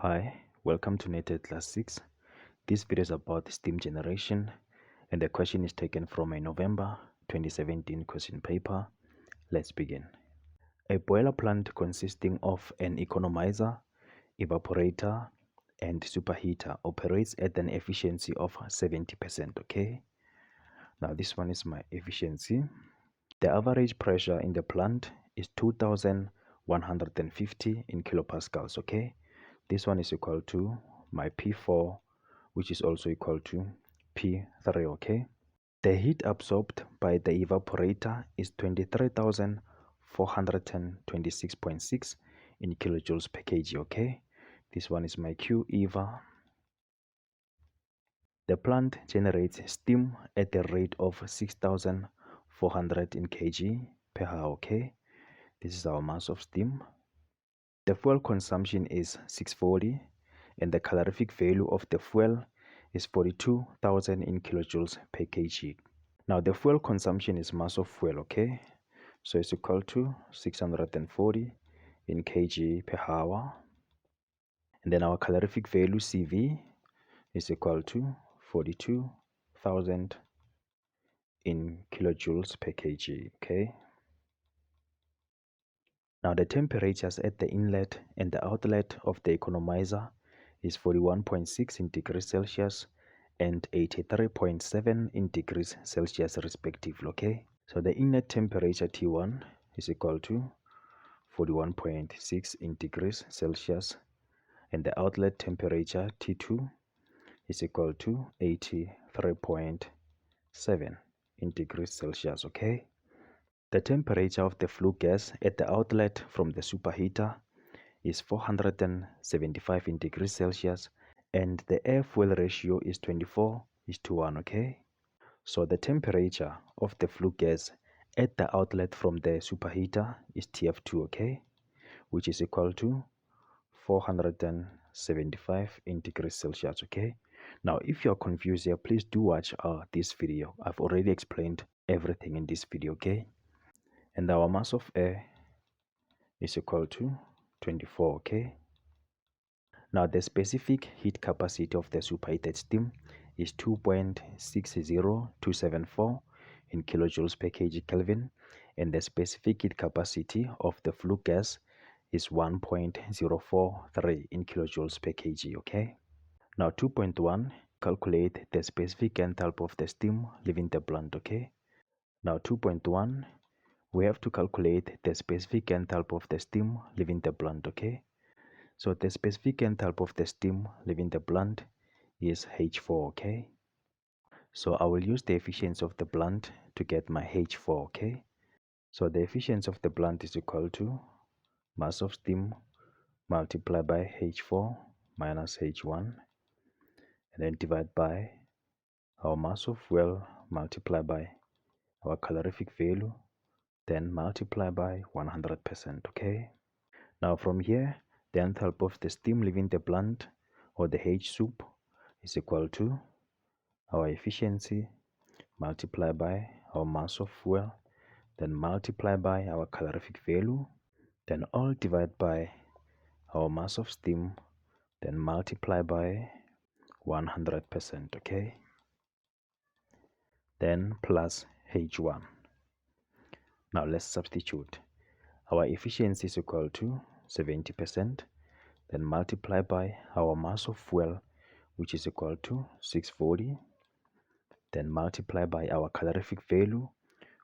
Hi, welcome to NATED Class 6. This video is about steam generation and the question is taken from a November 2017 question paper. Let's begin. A boiler plant consisting of an economizer, evaporator, and superheater operates at an efficiency of 70%. Okay, now this one is my efficiency. The average pressure in the plant is 2150 in kilopascals. Okay, this one is equal to my P4, which is also equal to P3. Okay, the heat absorbed by the evaporator is 23,426.6 in kilojoules per kg. Okay, this one is my Q eva. The plant generates steam at the rate of 6,400 in kg per hour. Okay, this is our mass of steam. The fuel consumption is 640 and the calorific value of the fuel is 42,000 in kilojoules per kg. Now the fuel consumption is mass of fuel. Okay, so it's equal to 640 in kg per hour, and then our calorific value CV is equal to 42,000 in kilojoules per kg. Okay, now the temperatures at the inlet and the outlet of the economizer is 41.6 in degrees Celsius and 83.7 in degrees Celsius respectively. Okay, so the inlet temperature T1 is equal to 41.6 in degrees Celsius and the outlet temperature T2 is equal to 83.7 in degrees Celsius. Okay, the temperature of the flue gas at the outlet from the superheater is 475 in degrees Celsius and the air-fuel ratio is 24:1. Okay, so the temperature of the flue gas at the outlet from the superheater is TF2. Okay, which is equal to 475 in degrees Celsius. Okay, now if you're confused here, please do watch this video. I've already explained everything in this video. Okay, and our mass of air is equal to 24. Okay, now the specific heat capacity of the superheated steam is 2.60274 in kilojoules per kg Kelvin, and the specific heat capacity of the flue gas is 1.043 in kilojoules per kg. Okay, now 2.1, calculate the specific enthalpy of the steam leaving the plant. Okay, now 2.1, we have to calculate the specific enthalpy of the steam leaving the plant. Okay, so the specific enthalpy of the steam leaving the plant is H4. Okay, so I will use the efficiency of the plant to get my H4. Okay, so the efficiency of the plant is equal to mass of steam multiplied by H4 minus H1, and then divide by our mass of fuel multiplied by our calorific value, then multiply by 100%. Okay, now from here the enthalpy of the steam leaving the plant, or the H sub, is equal to our efficiency multiplied by our mass of fuel, then multiply by our calorific value, then all divide by our mass of steam, then multiply by 100%. Okay, then plus H1. Now let's substitute. Our efficiency is equal to 70%, then multiply by our mass of fuel, which is equal to 640, then multiply by our calorific value,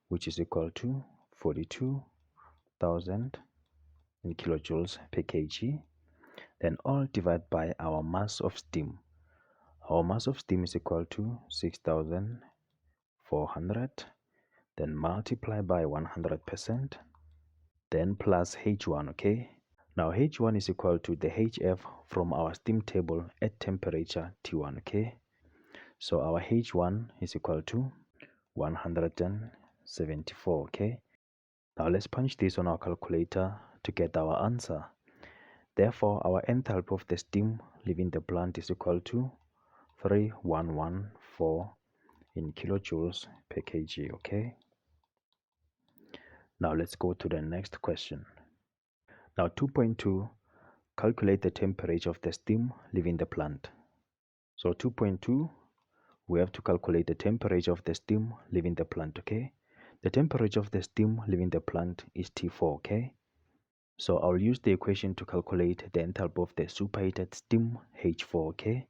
which is equal to 42,000 in kilojoules per kg, then all divide by our mass of steam. Our mass of steam is equal to 6,400, then multiply by 100%, then plus H1. Okay, now H1 is equal to the HF from our steam table at temperature T1. Okay, so our H1 is equal to 174. Okay, now let's punch this on our calculator to get our answer. Therefore, our enthalpy of the steam leaving the plant is equal to 3114 in kilojoules per kg. Okay, now let's go to the next question. Now 2.2, calculate the temperature of the steam leaving the plant. So 2.2, we have to calculate the temperature of the steam leaving the plant, okay? The temperature of the steam leaving the plant is T4, okay? So I'll use the equation to calculate the enthalpy of the superheated steam, H4, okay?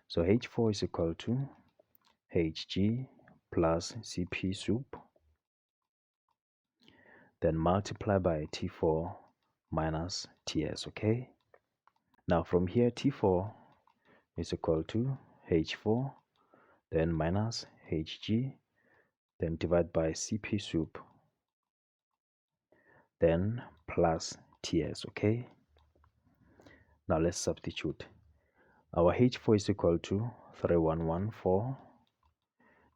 So H4 is equal to Hg plus Cp sup, then multiply by T4 minus Ts, okay? Now from here, T4 is equal to H4, then minus Hg, then divide by Cp sup, then plus Ts, okay? Now let's substitute. Our H4 is equal to 3114,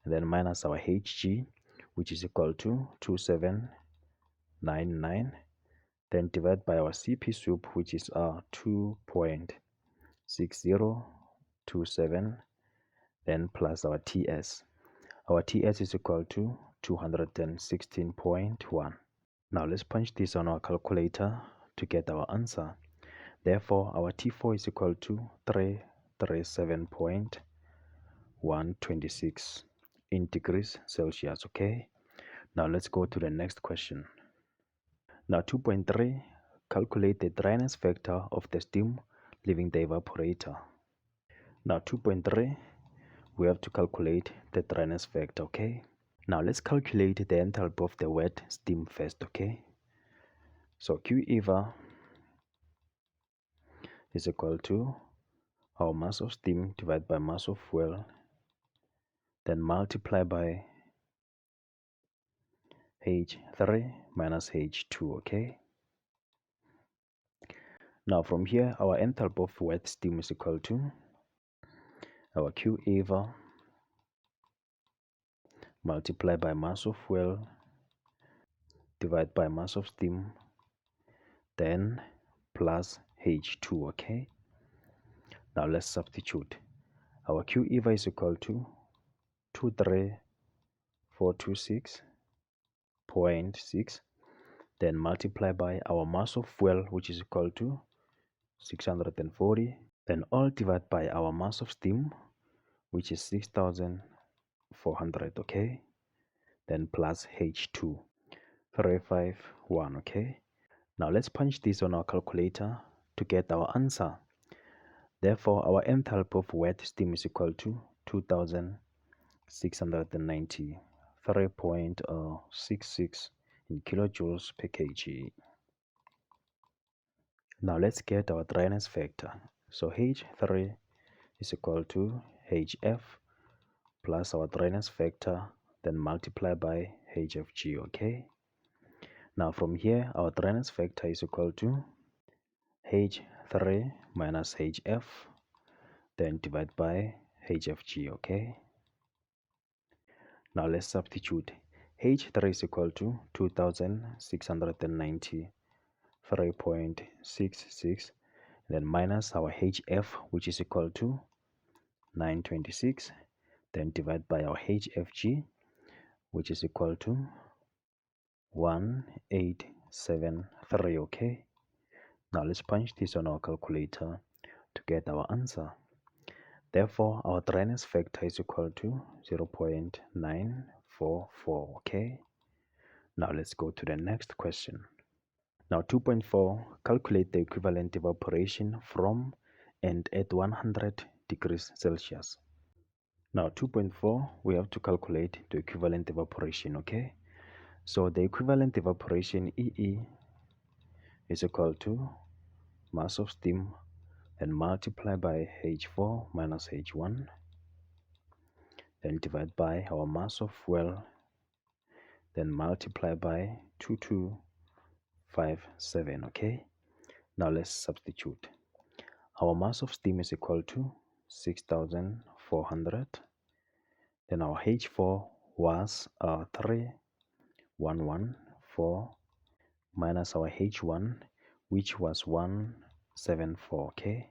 and then minus our Hg, which is equal to 2799, then divide by our Cp sup, which is 2.6027, then plus our Ts. Our Ts is equal to 216.1. Now let's punch this on our calculator to get our answer. Therefore, our T4 is equal to 337.126 in degrees Celsius, okay? Now let's go to the next question. Now 2.3, calculate the dryness factor of the steam leaving the evaporator. Now 2.3, we have to calculate the dryness factor, okay? Now let's calculate the enthalpy of the wet steam first, okay? So QEVA is equal to our mass of steam divided by mass of fuel, then multiply by H3 minus H2, okay? Now from here, our enthalpy of wet steam is equal to our QEVA multiply by mass of fuel divided by mass of steam, then plus H2, okay? Now let's substitute. Our QEVA is equal to 23426.6, then multiply by our mass of fuel, which is equal to 640, then all divided by our mass of steam, which is 6400, okay? Then plus H2, 351, okay? Now let's punch this on our calculator to get our answer. Therefore, our enthalpy of wet steam is equal to 2693.66 in kilojoules per kg. Now let's get our dryness factor. So H3 is equal to Hf plus our dryness factor, then multiply by Hfg, okay? Now from here, our dryness factor is equal to H3 minus Hf, then divide by Hfg, okay? Now let's substitute. H3 is equal to 2693.66, then minus our Hf, which is equal to 926, then divide by our Hfg, which is equal to 1873, okay? Now let's punch this on our calculator to get our answer. Therefore, our dryness factor is equal to 0.944, okay? Now let's go to the next question. Now 2.4, calculate the equivalent evaporation from and at 100 degrees Celsius. Now 2.4, we have to calculate the equivalent evaporation, okay? So the equivalent evaporation EE is equal to mass of steam and multiply by H4 minus H1, then divide by our mass of fuel, then multiply by 2257, okay? Now let's substitute. Our mass of steam is equal to 6400, then our H4 was 3114 minus our H1, which was 174, okay?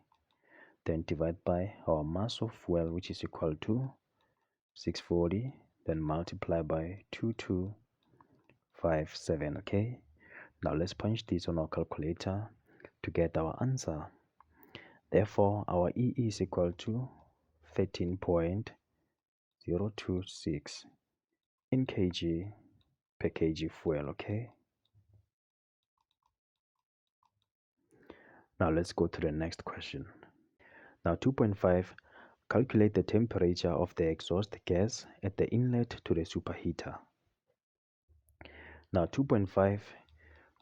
Then divide by our mass of fuel, which is equal to 640, then multiply by 2257, okay? Now let's punch this on our calculator to get our answer. Therefore, our E is equal to 13.026 in kg per kg fuel, okay? Now let's go to the next question. Now 2.5, calculate the temperature of the exhaust gas at the inlet to the superheater. Now 2.5,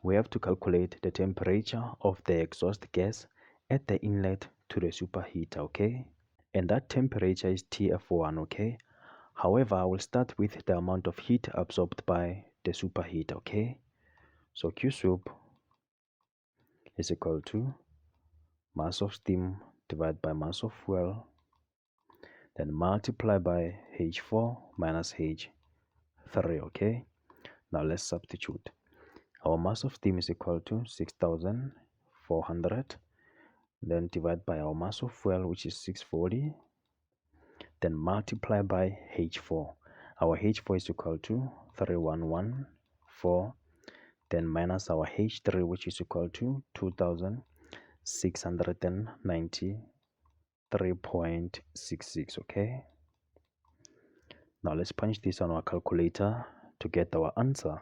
we have to calculate the temperature of the exhaust gas at the inlet to the superheater, okay? And that temperature is TF1, okay? However, I will start with the amount of heat absorbed by the superheater, okay? So Q soup is equal to mass of steam divided by mass of fuel, then multiply by H4 minus H3, okay? Now let's substitute. Our mass of steam is equal to 6,400, then divide by our mass of fuel, which is 640, then multiply by H4. Our H4 is equal to 3114, then minus our H3, which is equal to 2,693.66, okay? Now let's punch this on our calculator to get our answer.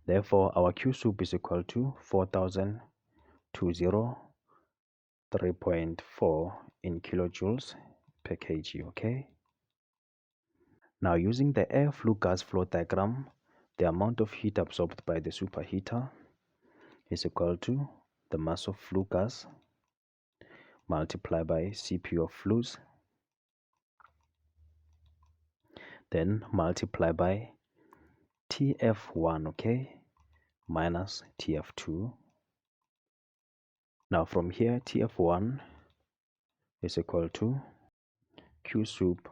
Therefore, our Q soup is equal to 4,203.4 in kilojoules per kg, okay? Now using the air flue gas flow diagram, the amount of heat absorbed by the superheater is equal to the mass of flue gas multiplied by Cp of flues, then multiply by TF1, okay, minus TF2. Now from here, TF1 is equal to Q soup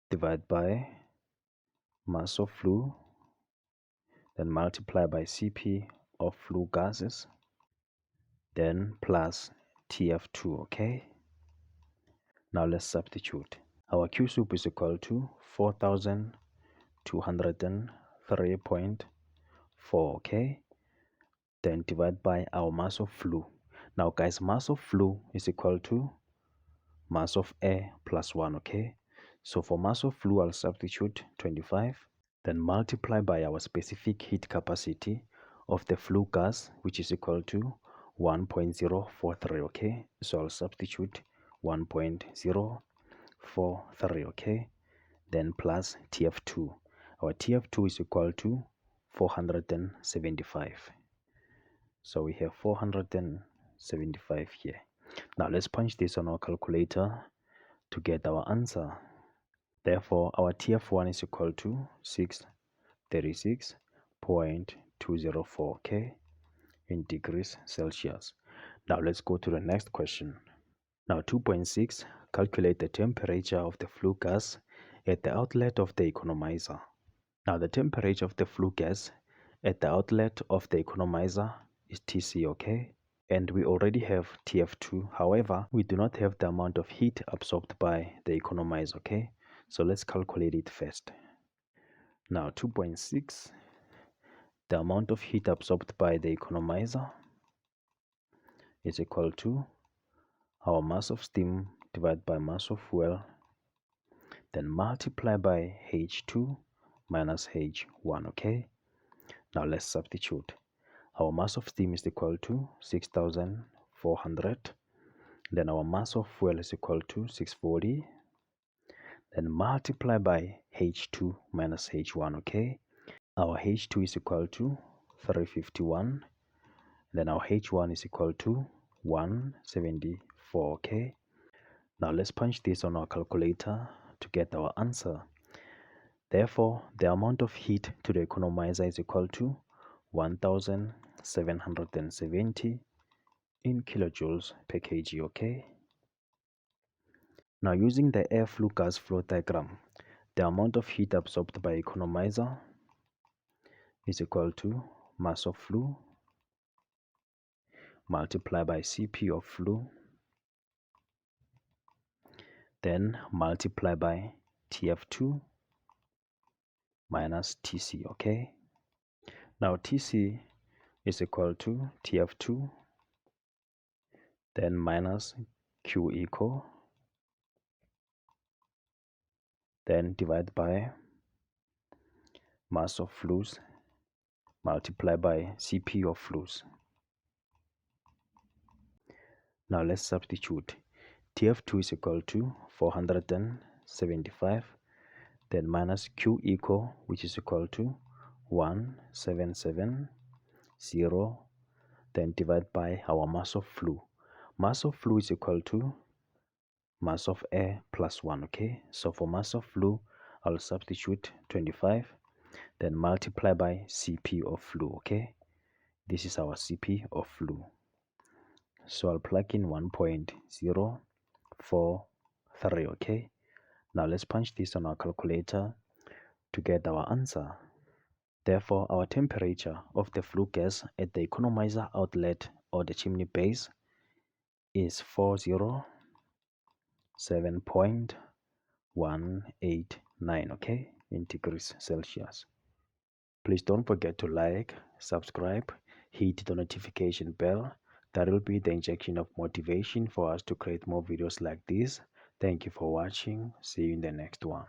divided by mass of flue, then multiply by Cp of flue gases, then plus TF2, okay? Now let's substitute. Our Q soup is equal to 4,203.4, okay? Then divide by our mass of flue. Now guys, mass of flue is equal to mass of air plus 1, okay? So for mass of flue, I'll substitute 25, then multiply by our specific heat capacity of the flue gas, which is equal to 1.043, okay? So I'll substitute 1.043, okay? Then plus TF2. Our TF2 is equal to 475. So we have 475 here. Now let's punch this on our calculator to get our answer. Therefore, our TF1 is equal to 636.204, okay, in degrees Celsius. Now let's go to the next question. Now 2.6, calculate the temperature of the flue gas at the outlet of the economizer. Now the temperature of the flue gas at the outlet of the economizer is Tc, okay? And we already have TF2. However, we do not have the amount of heat absorbed by the economizer, okay? So let's calculate it first. Now 2.6, the amount of heat absorbed by the economizer is equal to our mass of steam divided by mass of fuel, then multiply by H2 minus H1, okay? Now let's substitute. Our mass of steam is equal to 6,400. Then our mass of fuel is equal to 640. Then multiply by H2 minus H1, okay? Our H2 is equal to 351. Then our H1 is equal to 174, okay? Now let's punch this on our calculator to get our answer. Therefore, the amount of heat to the economizer is equal to 1,770 in kilojoules per kg, okay? Now using the air flue gas flow diagram, the amount of heat absorbed by economizer is equal to mass of flue multiplied by Cp of flue, then multiply by TF2 minus Tc, okay? Now TC is equal to TF2, then minus Q equal, then divide by mass of flues multiplied by Cp of flues. Now let's substitute. TF2 is equal to 475, then minus Q equal, which is equal to 1770, then divide by our mass of flue. Mass of flue is equal to mass of air plus 1, okay? So for mass of flue, I'll substitute 25, then multiply by Cp of flue, okay? This is our Cp of flue. So I'll plug in 1.043, okay? Now let's punch this on our calculator to get our answer. Therefore, our temperature of the flue gas at the economizer outlet or the chimney base is 407.189, okay, in degrees Celsius. Please don't forget to like, subscribe, hit the notification bell. That will be the injection of motivation for us to create more videos like this. Thank you for watching. See you in the next one.